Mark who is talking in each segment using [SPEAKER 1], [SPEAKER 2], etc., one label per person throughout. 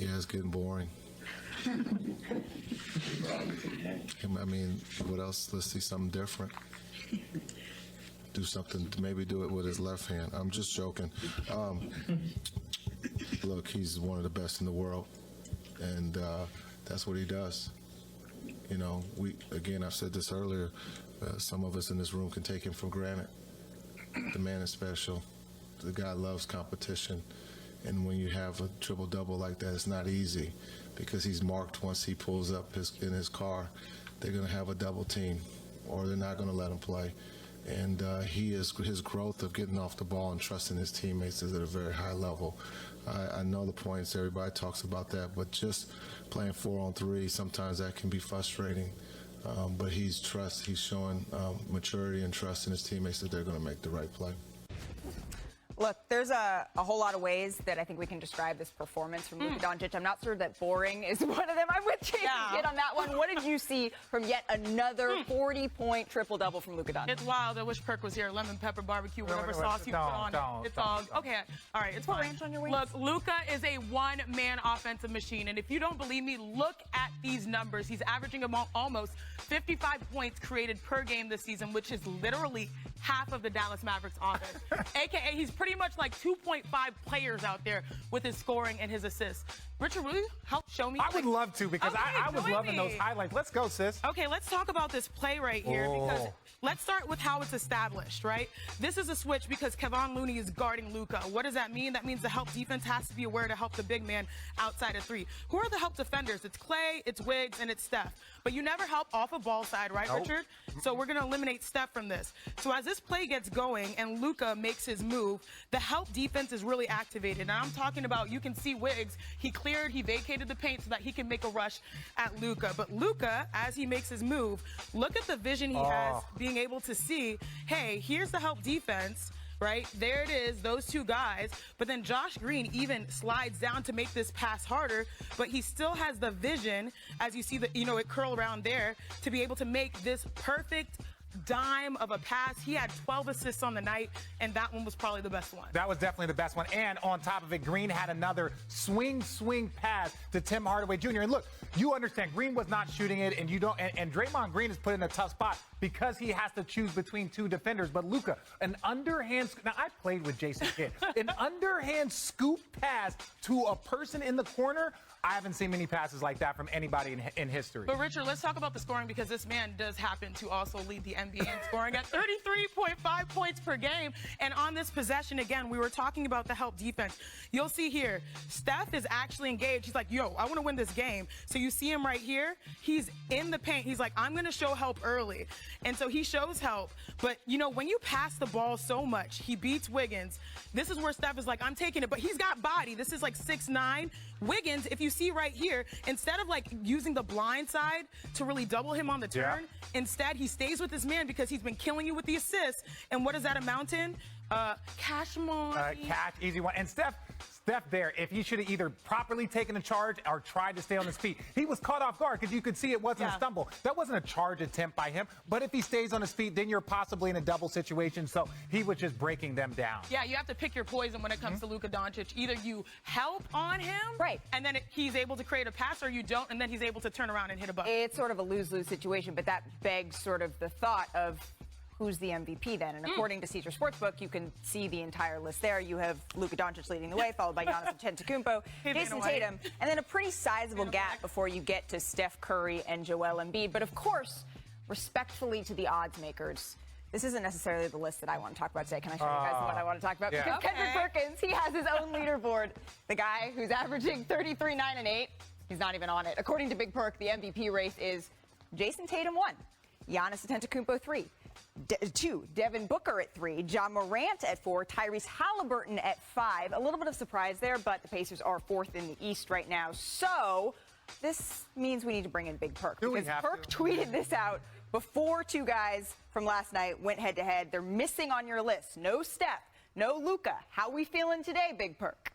[SPEAKER 1] Yeah, it's getting boring. I mean, what else? Let's see something different. Do something, maybe do it with his left hand. I'm just joking. Look, he's one of the best in the world, and that's what he does. You know, I've said this earlier, some of us in this room can take him for granted. The man is special. The guy loves competition. And when you have a triple-double like that, it's not easy because he's marked once he pulls up in his car. They're going to have a double team or they're not going to let him play. And his growth of getting off the ball and trusting his teammates is at a very high level. I know the points, everybody talks about that, but just playing 4-on-3, sometimes that can be frustrating. But he's showing maturity and trust in his teammates that they're going to make the right play.
[SPEAKER 2] Look, there's a whole lot of ways that I think we can describe this performance from Luka Doncic. I'm not sure that boring is one of them. I'm with Jason Kidd on that one. What did you see from yet another 40-point triple-double from Luka Doncic?
[SPEAKER 3] It's wild. I wish Perk was here. Lemon pepper barbecue, whatever sauce you put on it. It's all okay. All right, it's
[SPEAKER 2] put
[SPEAKER 3] fine.
[SPEAKER 2] ranch on your wings.
[SPEAKER 3] Look, Luka is a one-man offensive machine, and if you don't believe me, look at these numbers. He's averaging almost 55 points created per game this season, which is literally half of the Dallas Mavericks offense. AKA, he's pretty much like 2.5 players out there with his scoring and his assists. Richard, will you help show me?
[SPEAKER 4] I would love to because I was loving those highlights. Let's go, sis.
[SPEAKER 3] Okay, let's talk about this play right here because let's start with how it's established, right? This is a switch because Kevon Looney is guarding Luka. What does that mean? That means the help defense has to be aware to help the big man outside of three. Who are the help defenders? It's Clay, it's Wiggs, and it's Steph. But you never help off a ball side, right, Richard? So we're going to eliminate Steph from this. So as this play gets going and Luka makes his move, the help defense is really activated. And I'm talking about, you can see Wiggs, he vacated the paint so that he can make a rush at Luka. But Luka, as he makes his move, look at the vision he has, being able to see, hey, here's the help defense. Right? There it is, those two guys. But then Josh Green even slides down to make this pass harder, but he still has the vision, as you see it curl around there, to be able to make this perfect dime of a pass. He had 12 assists on the night, and that one was probably the best one.
[SPEAKER 4] That was definitely the best one. And on top of it, Green had another swing pass to Tim Hardaway Jr. And look, you understand, Green was not shooting it, and and Draymond Green is put in a tough spot because he has to choose between two defenders. But Luka, an underhand, now I played with Jason Kidd, an underhand scoop pass to a person in the corner. I haven't seen many passes like that from anybody in history.
[SPEAKER 3] But Richard, let's talk about the scoring because this man does happen to also lead the NBA in scoring at 33.5 points per game. And on this possession, again, we were talking about the help defense. You'll see here, Steph is actually engaged. He's like, yo, I want to win this game. So you see him right here. He's in the paint. He's like, I'm going to show help early. And so he shows help. But, when you pass the ball so much, he beats Wiggins. This is where Steph is like, I'm taking it. But he's got body. This is like 6'9". Wiggins, if you see right here, instead of like using the blind side to really double him on the turn, instead he stays with his man because he's been killing you with the assists. And what does that amount in? Cash money.
[SPEAKER 4] Cash, easy one. And Steph there, if he should have either properly taken a charge or tried to stay on his feet. He was caught off guard because you could see it wasn't a stumble. That wasn't a charge attempt by him. But if he stays on his feet, then you're possibly in a double situation. So he was just breaking them down.
[SPEAKER 3] Yeah, you have to pick your poison when it comes to Luka Doncic. Either you help on him, and then he's able to create a pass, or you don't, and then he's able to turn around and hit a bucket.
[SPEAKER 2] It's sort of a lose-lose situation, but that begs sort of the thought of who's the MVP then? And according to Caesar Sportsbook, you can see the entire list there. You have Luka Doncic leading the way, followed by Giannis Antetokounmpo, Jason Tatum, and then a pretty sizable gap before you get to Steph Curry and Joel Embiid. But of course, respectfully to the odds makers, this isn't necessarily the list that I want to talk about today. Can I show you guys the one I want to talk about? Because Kendrick Perkins, he has his own leaderboard. The guy who's averaging 33, 9, and 8, he's not even on it. According to Big Perk, the MVP race is Jason Tatum 1, Giannis Antetokounmpo 3, 2, Devin Booker at 3, Ja Morant at 4, Tyrese Halliburton at 5. A little bit of surprise there, but the Pacers are 4th in the East right now. So this means we need to bring in Big Perk. Because Perk tweeted this out before two guys from last night went head-to-head. They're missing on your list. No Steph, no Luka. How we feeling today, Big Perk?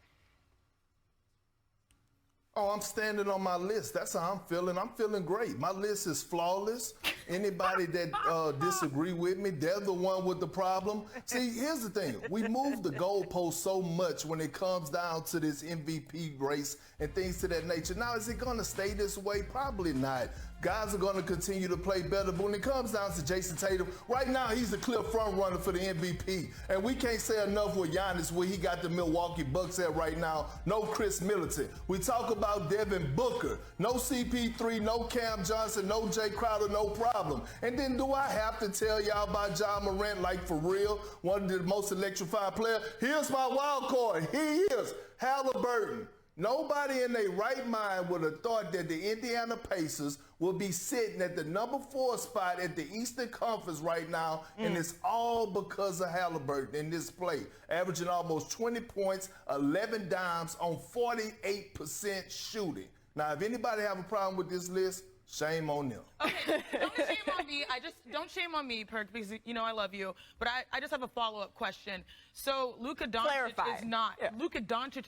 [SPEAKER 5] Oh, I'm standing on my list. That's how I'm feeling. I'm feeling great. My list is flawless. Anybody that disagree with me, they're the one with the problem. See, here's the thing. We move the goalpost so much when it comes down to this MVP race and things to that nature. Now, is it going to stay this way? Probably not. Guys are going to continue to play better. But when it comes down to Jason Tatum, right now he's the clear front runner for the MVP. And we can't say enough with Giannis where he got the Milwaukee Bucks at right now. No Chris Middleton. We talk about Devin Booker. No CP3, no Cam Johnson, no Jay Crowder, no problem. And then do I have to tell y'all about Ja Morant, like for real, one of the most electrifying players? Here's my wild card. He is Halliburton. Nobody in their right mind would have thought that the Indiana Pacers would be sitting at the number 4 spot at the Eastern Conference right now, and it's all because of Halliburton in this play, averaging almost 20 points, 11 dimes on 48% shooting. Now, if anybody have a problem with this list, shame on them.
[SPEAKER 3] Okay, don't shame on me. Don't shame on me, Perk, because you know I love you. But I just have a follow-up question. So Luka Doncic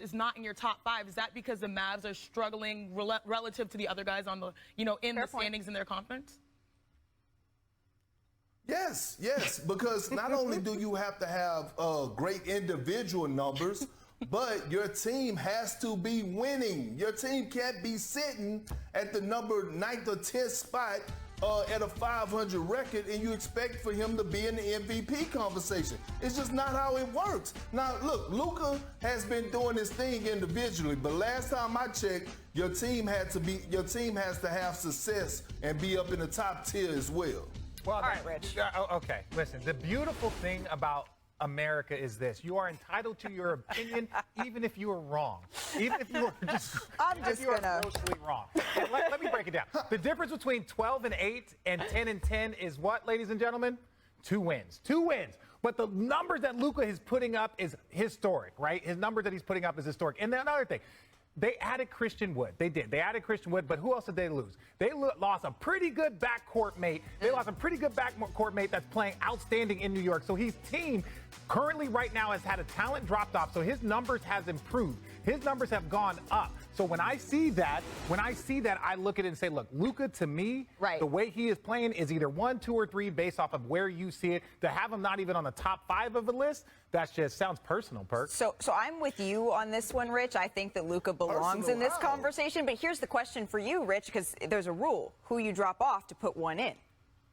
[SPEAKER 3] is not in your top 5. Is that because the Mavs are struggling relative to the other guys on the in the standings in their conference?
[SPEAKER 5] Yes, because not only do you have to have great individual numbers, but your team has to be winning. Your team can't be sitting at the number 9th or 10th spot at a 500 record and you expect for him to be in the MVP conversation. It's just not how it works. Now, look, Luka has been doing his thing individually, but last time I checked, your team has to have success and be up in the top tier as well.
[SPEAKER 4] Well,
[SPEAKER 2] all right, Rich.
[SPEAKER 4] Okay, listen, the beautiful thing about America is this: you are entitled to your opinion, even if you are wrong, even if you are grossly wrong. And let me break it down. The difference between 12-8 and 10-10 is what, ladies and gentlemen? 2 wins. 2 wins. But the numbers that Luka is putting up is historic, right? His numbers that he's putting up is historic. And then another thing. They added Christian Wood. They did. They added Christian Wood, but who else did they lose? They lost a pretty good backcourt mate. They lost a pretty good backcourt mate that's playing outstanding in New York. So his team currently right now has had a talent dropped off, so his numbers has improved. His numbers have gone up. So when I see that, I look at it and say, look, Luka, to me, the way he is playing is either 1, 2, or 3 based off of where you see it. To have him not even on the top 5 of a list, that just sounds personal, Perk.
[SPEAKER 2] So I'm with you on this one, Rich. I think that Luka belongs in this conversation. But here's the question for you, Rich, because there's a rule: who you drop off to put one in.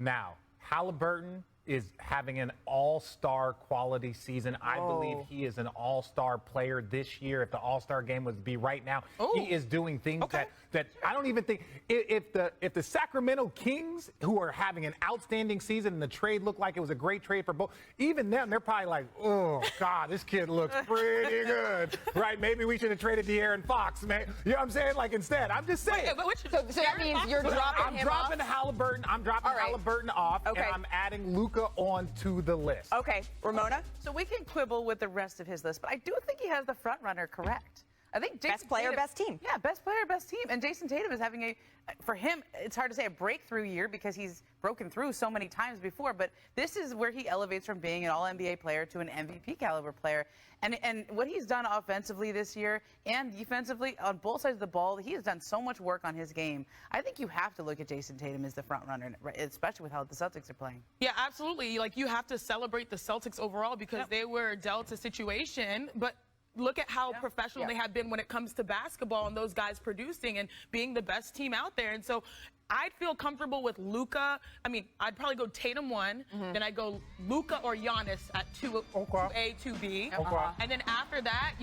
[SPEAKER 4] Now, Halliburton is having an all-star quality season. I believe he is an all-star player this year. If the all-star game was to be right now, he is doing things that I don't even think if the Sacramento Kings, who are having an outstanding season and the trade looked like it was a great trade for both, even them, they're probably like, oh God, this kid looks pretty good. Right? Maybe we should have traded De'Aaron Fox, man. You know what I'm saying? Like instead, I'm just saying.
[SPEAKER 2] So that means you're dropping him off?
[SPEAKER 4] Halliburton. I'm dropping Halliburton off, and I'm adding Luka onto the list.
[SPEAKER 2] Okay, Ramona?
[SPEAKER 6] So we can quibble with the rest of his list, but I do think he has the front runner correct. I think Jason
[SPEAKER 2] best player,
[SPEAKER 6] Tatum,
[SPEAKER 2] best team.
[SPEAKER 6] Yeah, best player, best team. And Jason Tatum is having for him, it's hard to say a breakthrough year because he's broken through so many times before, but this is where he elevates from being an all-NBA player to an MVP caliber player. And what he's done offensively this year and defensively on both sides of the ball, he has done so much work on his game. I think you have to look at Jason Tatum as the front runner, especially with how the Celtics are playing.
[SPEAKER 3] Yeah, absolutely. Like, you have to celebrate the Celtics overall because they were dealt a situation, but look at how professional they have been when it comes to basketball and those guys producing and being the best team out there. And so I'd feel comfortable with Luka. I mean, I'd probably go Tatum 1, then I'd go Luka or Giannis at 2A, 2B. And then after that,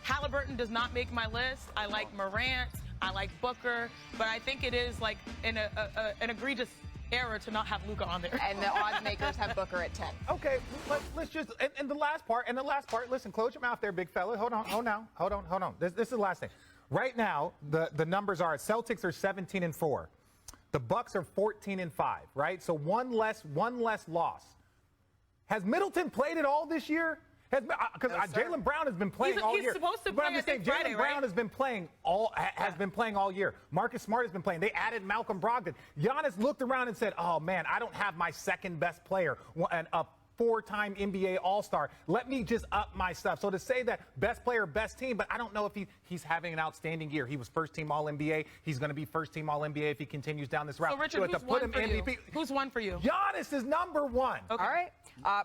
[SPEAKER 3] Halliburton does not make my list. I like Morant. I like Booker. But I think it is like an egregious error to not have Luka on there.
[SPEAKER 2] And the odds makers have Booker at 10.
[SPEAKER 4] Okay, let's just, and the last part, listen, close your mouth there, big fella. Hold on. This is the last thing. Right now, the numbers are, Celtics are 17-4. The Bucks are 14-5, right? So one less loss. Has Middleton played it all this year? Because Jaylen Brown has been playing all year.
[SPEAKER 3] He's supposed to play, I think, Friday,
[SPEAKER 4] Jaylen Brown has been playing all year. Marcus Smart has been playing. They added Malcolm Brogdon. Giannis looked around and said, oh, man, I don't have my second best player. And 4-time NBA All-Star. Let me just up my stuff. So to say that best player, best team, but I don't know if he's having an outstanding year. He was first-team All-NBA. He's going to be first-team All-NBA if he continues down this route.
[SPEAKER 3] So, Richard,
[SPEAKER 4] to
[SPEAKER 3] who's
[SPEAKER 4] put
[SPEAKER 3] one
[SPEAKER 4] him
[SPEAKER 3] for you?
[SPEAKER 4] MVP,
[SPEAKER 3] Who's one for you?
[SPEAKER 4] Giannis is number one.
[SPEAKER 3] Okay.
[SPEAKER 2] All right.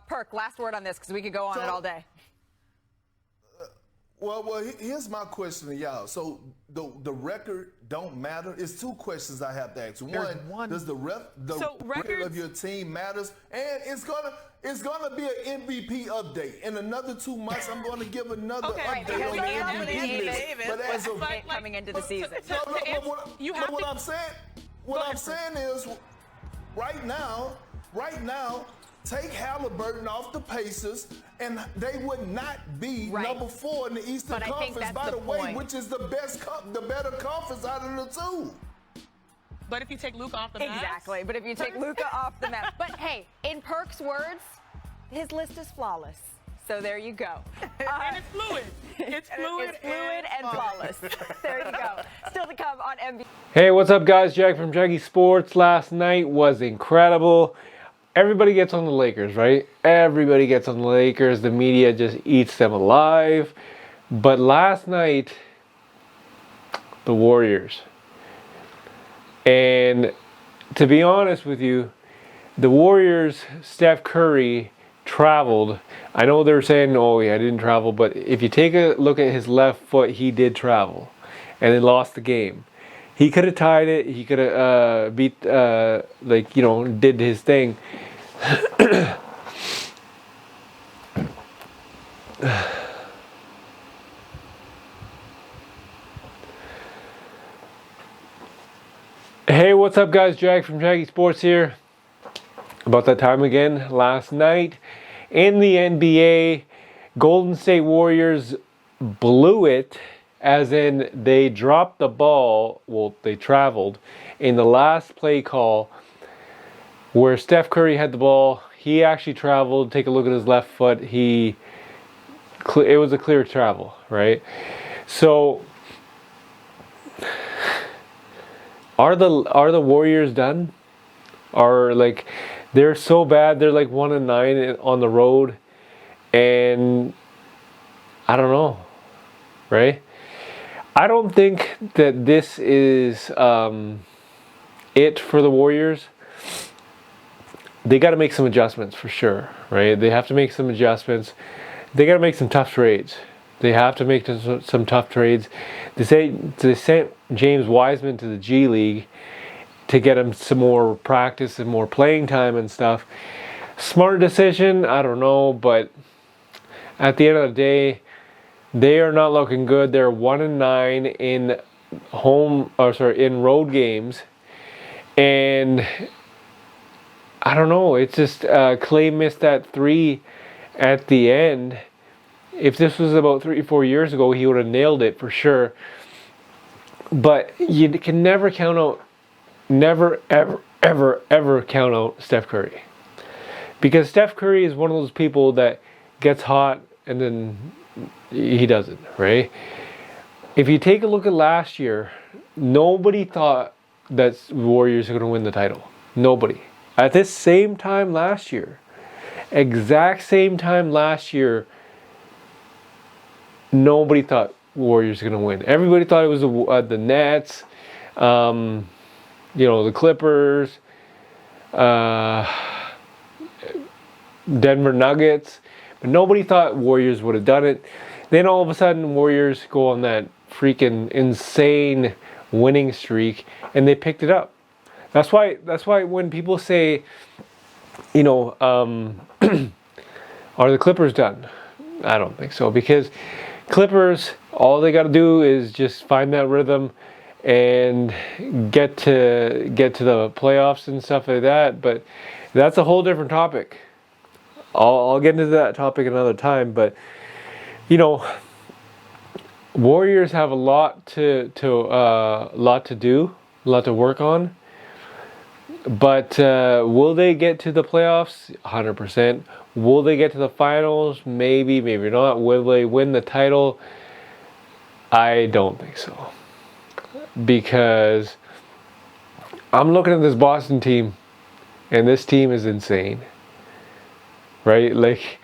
[SPEAKER 2] Perk, last word on this because we could go on it all day.
[SPEAKER 5] Well, here's my question to y'all. So the record don't matter. It's two questions I have to ask. One, does the record of your team matters? And it's gonna be an MVP update. In another 2 months, I'm gonna give another update
[SPEAKER 2] Because
[SPEAKER 5] on the MVP list. But as of
[SPEAKER 2] coming into the season.
[SPEAKER 5] what I'm saying is, right now, take Halliburton off the Pacers, and they would not be number 4 in the Eastern
[SPEAKER 2] But I think
[SPEAKER 5] Conference,
[SPEAKER 2] that's
[SPEAKER 5] by
[SPEAKER 2] the
[SPEAKER 5] the way,
[SPEAKER 2] point.
[SPEAKER 5] which is the better conference out of the two.
[SPEAKER 3] But if you take Luka off the Mavs?
[SPEAKER 2] Exactly. But if you take Luka off the map. But hey, in Perk's words, his list is flawless. So there you go.
[SPEAKER 3] And it's fluid. It's fluid,
[SPEAKER 2] and flawless. There you go. Still to come on NBA.
[SPEAKER 7] Hey, what's up, guys? Jack from Jackie Sports. Last night was incredible. Everybody gets on the Lakers, right? Everybody gets on the Lakers. The media just eats them alive. But last night, the Warriors. And to be honest with you, the Warriors, Steph Curry traveled. I know they're saying, oh yeah, I didn't travel, but if you take a look at his left foot, he did travel. And they lost the game. He could have tied it. He could have beat, did his thing. Hey, what's up, guys? Jack from Jackie Sports here. About that time again last night in the NBA, Golden State Warriors blew it, as in they dropped the ball. Well, they traveled in the last play call where Steph Curry had the ball. He actually traveled. Take a look at his left foot. It was a clear travel, right? So are the Warriors done? They're so bad. They're like 1-9 on the road, and I don't know, right? I don't think that this is it for the Warriors. They got to make some adjustments for sure, right? They have to make some adjustments. They got to make some tough trades. They have to make some tough trades. They sent James Wiseman to the G League to get him some more practice and more playing time and stuff. Smart decision, I don't know, but at the end of the day, they are not looking good. They're 1-9 in road games, and I don't know. It's just Clay missed that 3 at the end. If this was about 3-4 years ago, he would have nailed it for sure. But you can never count out. Never, ever, ever, ever count out Steph Curry. Because Steph Curry is one of those people that gets hot and then he doesn't, right? If you take a look at last year, nobody thought that Warriors are going to win the title. Nobody. At this same time last year, exact same time last year, nobody thought Warriors were going to win. Everybody thought it was the Nets, the Clippers, Denver Nuggets, but nobody thought Warriors would have done it. Then all of a sudden, Warriors go on that freaking insane winning streak, and they picked it up. That's why when people say, are the Clippers done? I don't think so, because Clippers, all they got to do is just find that rhythm and get to the playoffs and stuff like that. But that's a whole different topic. I'll get into that topic another time. But Warriors have a lot to do, a lot to work on. But will they get to the playoffs? 100%. Will they get to the finals? Maybe, maybe not. Will they win the title? I don't think so. Because I'm looking at this Boston team, and this team is insane. right? Like,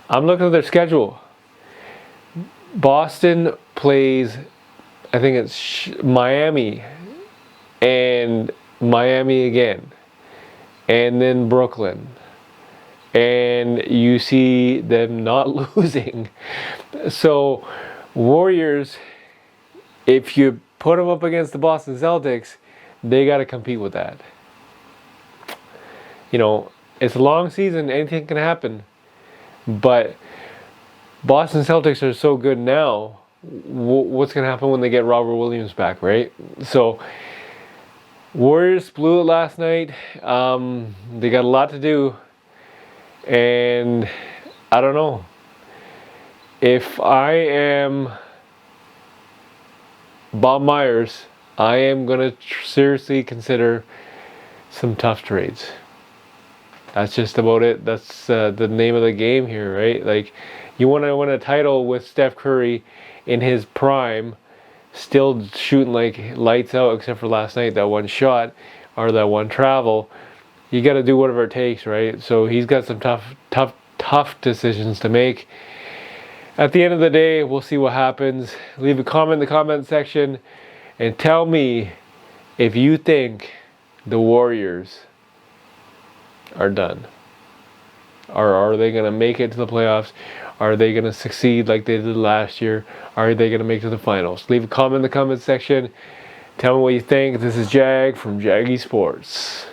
[SPEAKER 7] I'm looking at their schedule. Boston plays, I think it's Miami, and Miami again, and then Brooklyn. And you see them not losing. So, Warriors, if you put them up against the Boston Celtics, they got to compete with that. You know, it's a long season, anything can happen. But Boston Celtics are so good now, what's going to happen when they get Robert Williams back, right? So, Warriors blew it last night. They got a lot to do. And I don't know. If I am Bob Myers, I am going to seriously consider some tough trades. That's just about it. That's the name of the game here, right? Like, you want to win a title with Steph Curry in his prime, still shooting like lights out, except for last night, that one shot or that one travel. You got to do whatever it takes, right? So he's got some tough decisions to make. At the end of the day, we'll see what happens. Leave a comment in the comment section and tell me if you think the Warriors are done. Or are they going to make it to the playoffs? Are they going to succeed like they did last year? Are they going to make it to the finals? Leave a comment in the comment section. Tell me what you think. This is Jag from Jaggy Sports.